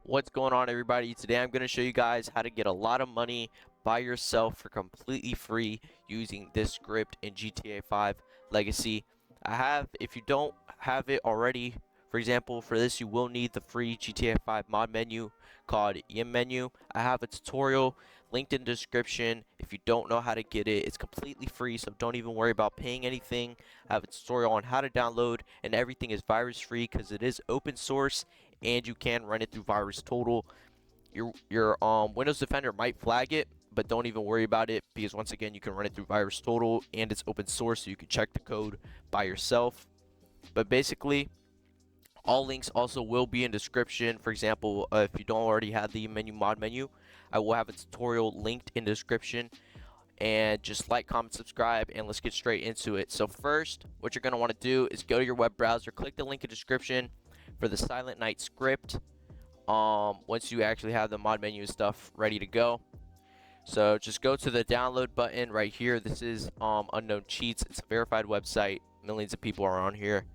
What's going on, everybody? Today I'm going to show you guys how to get a lot of money by yourself for completely free using this script in GTA 5 Legacy. If you don't have it already, for example, for this you will need the free GTA 5 mod menu called YimMenu. I have a tutorial linked in the description. If you don't know how to get it, it's completely free, so don't even worry about paying anything. I have a tutorial on how to download, and everything is virus free because it is open source and you can run it through VirusTotal. Your Windows Defender might flag it, but don't even worry about it because once again you can run it through VirusTotal and it's open source, so you can check the code by yourself. But basically, all links also will be in description. For example, if you don't already have the mod menu, I will have a tutorial linked in the description. And just like, comment, subscribe, and let's get straight into it. So first, what you're going to want to do is go to your web browser, click the link in the description for the Silent Night script. Once you actually have the mod menu and stuff ready to go, so just go to the download button right here. This is Unknown Cheats. It's a verified website. Millions of people are on here,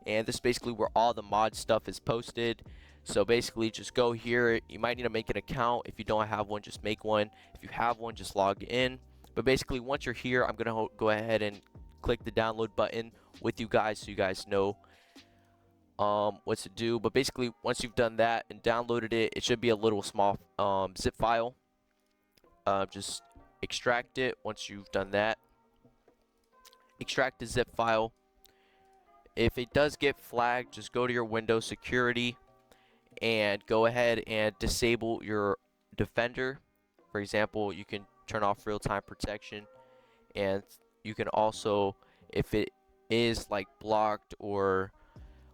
and this is basically where all the mod stuff is posted. So basically, just go here. You might need to make an account. If you don't have one, just make one. If you have one, just log in. But basically, once you're here, I'm gonna go ahead and click the download button with you guys, so you guys know what to do. But basically, once you've done that and downloaded it, it should be a little small zip file. Just extract it. Once you've done that, extract the zip file. If it does get flagged, just go to your Windows security and go ahead and disable your Defender. For example, you can turn off real-time protection, and you can also, if it is like blocked or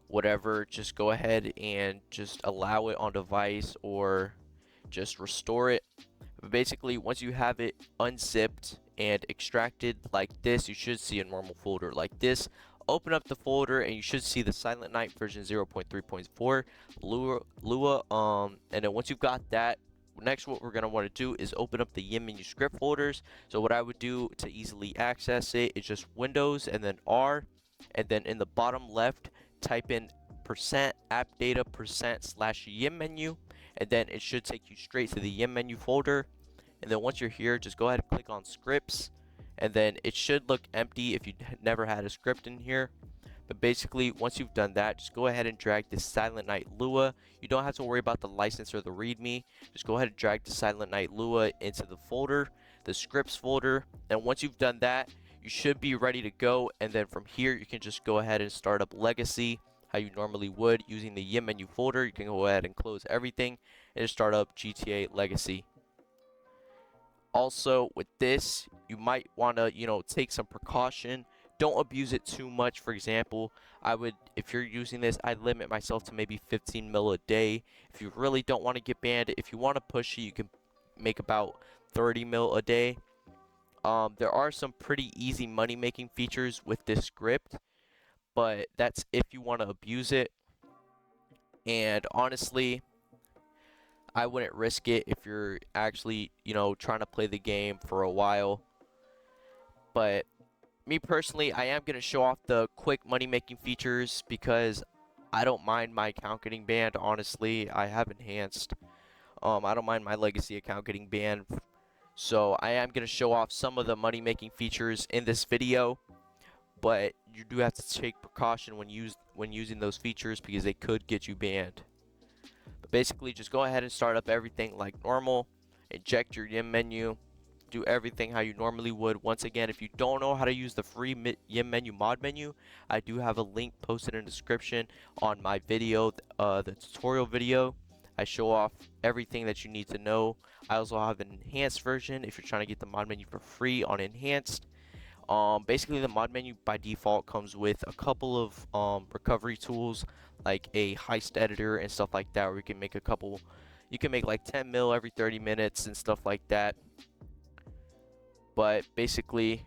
whatever, just go ahead and just allow it on device or just restore it. But basically, once you have it unzipped and extracted like this, you should see a normal folder like this. Open up the folder and you should see the Silent Night version 0.3.4 Lua. And then once you've got that, next what we're going to want to do is open up the YimMenu script folders. So what I would do to easily access it is just Windows and then R, and then in the bottom left type in %appdata %/YimMenu, and then it should take you straight to the YimMenu folder. And then once you're here, just go ahead and click on scripts, and then it should look empty if you never had a script in here. But basically, once you've done that, just go ahead and drag this Silent Night Lua. You don't have to worry about the license or the README. Just go ahead and drag the Silent Night Lua into the folder, the scripts folder. And once you've done that, you should be ready to go. And then from here, you can just go ahead and start up Legacy how you normally would using the YimMenu folder. You can go ahead and close everything and just start up GTA Legacy. Also, with this, you might want to, take some precaution. Don't abuse it too much. For example, if you're using this, I'd limit myself to maybe 15 mil a day. If you really don't want to get banned, if you want to push it, you can make about 30 mil a day. There are some pretty easy money making features with this script, but that's if you want to abuse it. And honestly, I wouldn't risk it if you're actually, trying to play the game for a while. But me personally, I am going to show off the quick money making features because I don't mind my account getting banned. Honestly, I have enhanced. I don't mind my legacy account getting banned. So I am going to show off some of the money making features in this video. But you do have to take precaution when using those features because they could get you banned. But basically, just go ahead and start up everything like normal. Eject your YimMenu. Do everything how you normally would. Once again, if you don't know how to use the free YimMenu mod menu, I do have a link posted in the description on my video, the tutorial video. I show off everything that you need to know. I also have an enhanced version if you're trying to get the mod menu for free on enhanced. Basically, the mod menu by default comes with a couple of recovery tools like a heist editor and stuff like that, where you can make like 10 mil every 30 minutes and stuff like that. But basically,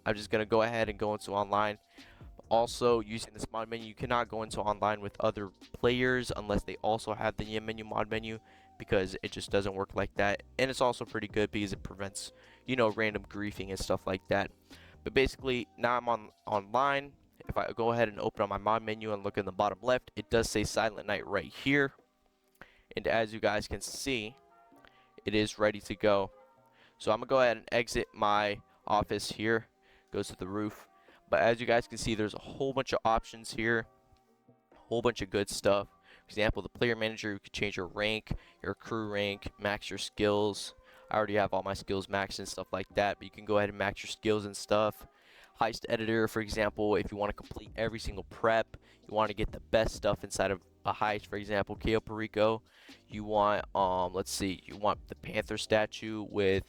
I'm just gonna go ahead and go into online. Also, using this mod menu, you cannot go into online with other players unless they also have the YimMenu mod menu, because it just doesn't work like that. And it's also pretty good because it prevents, random griefing and stuff like that. But basically, now I'm online. If I go ahead and open up my mod menu and look in the bottom left, it does say Silent Night right here. And as you guys can see, it is ready to go. So I'm gonna go ahead and exit my office here, goes to the roof. But as you guys can see, there's a whole bunch of options here, a whole bunch of good stuff. For example, the player manager, you can change your rank, your crew rank, max your skills. I already have all my skills maxed and stuff like that, but you can go ahead and max your skills and stuff. Heist editor, for example, if you want to complete every single prep, you want to get the best stuff inside of a heist, for example, Cayo Perico, you want, let's see, you want the Panther statue with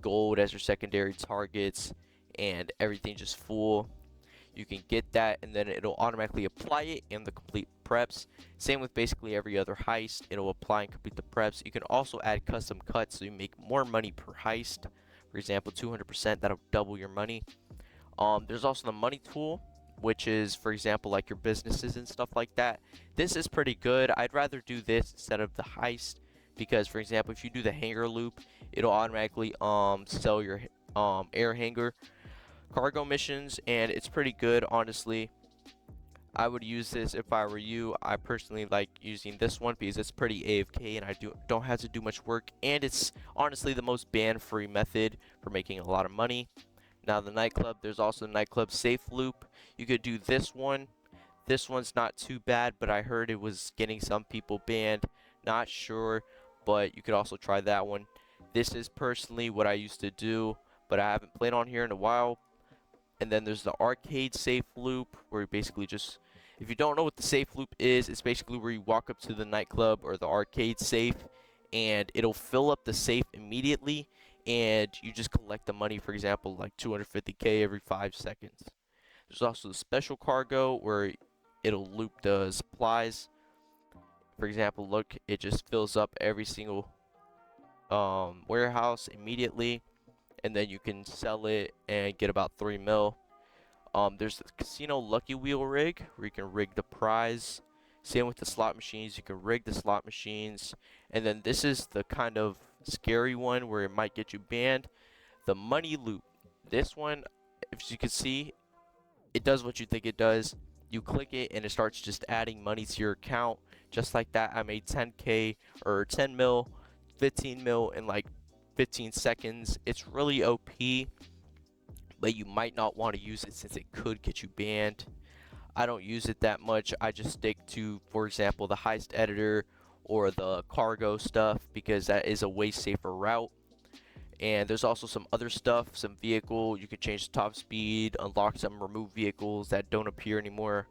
gold as your secondary targets and everything just full. You can get that and then it'll automatically apply it in the complete preps. Same with basically every other heist, it'll apply and complete the preps. You can also add custom cuts so you make more money per heist. For example, 200%, that'll double your money. There's also the money tool, which is, for example, like your businesses and stuff like that. This is pretty good. I'd rather do this instead of the heist because, for example, if you do the hanger loop, it'll automatically sell your air hanger cargo missions, and it's pretty good, honestly. I would use this if I were you. I personally like using this one because it's pretty AFK and I don't have to do much work, and it's honestly the most ban-free method for making a lot of money. Now the nightclub, there's also nightclub safe loop. You could do this one. This one's not too bad, but I heard it was getting some people banned. Not sure, but you could also try that one. This is personally what I used to do, but I haven't played on here in a while. And then there's the arcade safe loop, where you basically just, if you don't know what the safe loop is, it's basically where you walk up to the nightclub or the arcade safe and it'll fill up the safe immediately and you just collect the money, for example, like 250k every 5 seconds. There's also the special cargo where it'll loop the supplies. For example, look, it just fills up every single warehouse immediately, and then you can sell it and get about 3 mil. There's the casino lucky wheel rig where you can rig the prize. Same with the slot machines, you can rig the slot machines. And then this is the kind of scary one where it might get you banned, the money loop. This one, if you can see, it does what you think it does. You click it and it starts just adding money to your account. Just like that, I made 10k or 10 mil, 15 mil in like 15 seconds. It's really OP, but you might not want to use it since it could get you banned. I don't use it that much. I just stick to, for example, the heist editor or the cargo stuff because that is a way safer route. And there's also some other stuff, some vehicle, you can change the top speed, unlock some remove vehicles that don't appear anymore.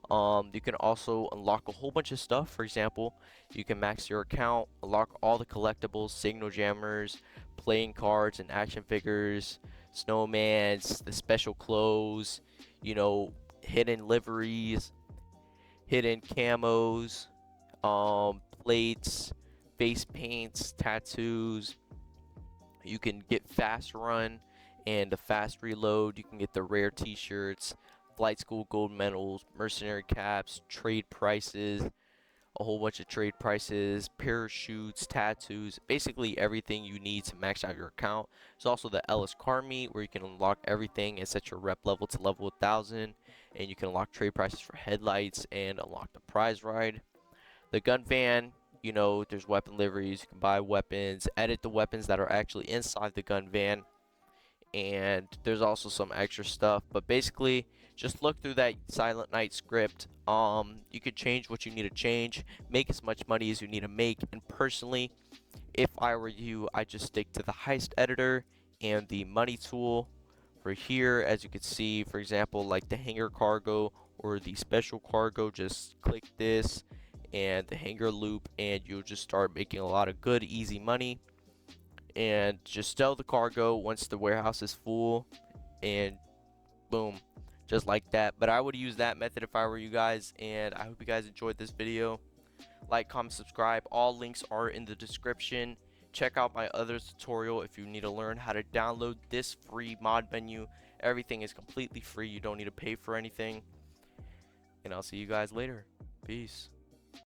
You can also unlock a whole bunch of stuff. For example, you can max your account, unlock all the collectibles, signal jammers, playing cards and action figures, snowmans, the special clothes, you know, hidden liveries, hidden camos, plates, face paints, tattoos. You can get fast run and a fast reload. You can get the rare t-shirts, flight school gold medals, mercenary caps, trade prices, a whole bunch of trade prices, parachutes, tattoos, basically everything you need to max out your account. There's also the Ellis car meet where you can unlock everything and set your rep level to level 1000, and you can unlock trade prices for headlights and unlock the prize ride. The gun van, you know, there's weapon liveries, you can buy weapons, edit the weapons that are actually inside the gun van, and there's also some extra stuff. But basically, just look through that Silent Night script. You could change what you need to change, make as much money as you need to make, and personally, if I were you, I just stick to the heist editor and the money tool. For here, as you can see, for example, like the hanger cargo or the special cargo, just click this and the hanger loop and you'll just start making a lot of good easy money. And just sell the cargo once the warehouse is full, and boom, just like that. But I would use that method if I were you guys, and I hope you guys enjoyed this video. Like, comment, subscribe, all links are in the description. Check out my other tutorial if you need to learn how to download this free mod menu. Everything is completely free, you don't need to pay for anything, and I'll see you guys later. Peace.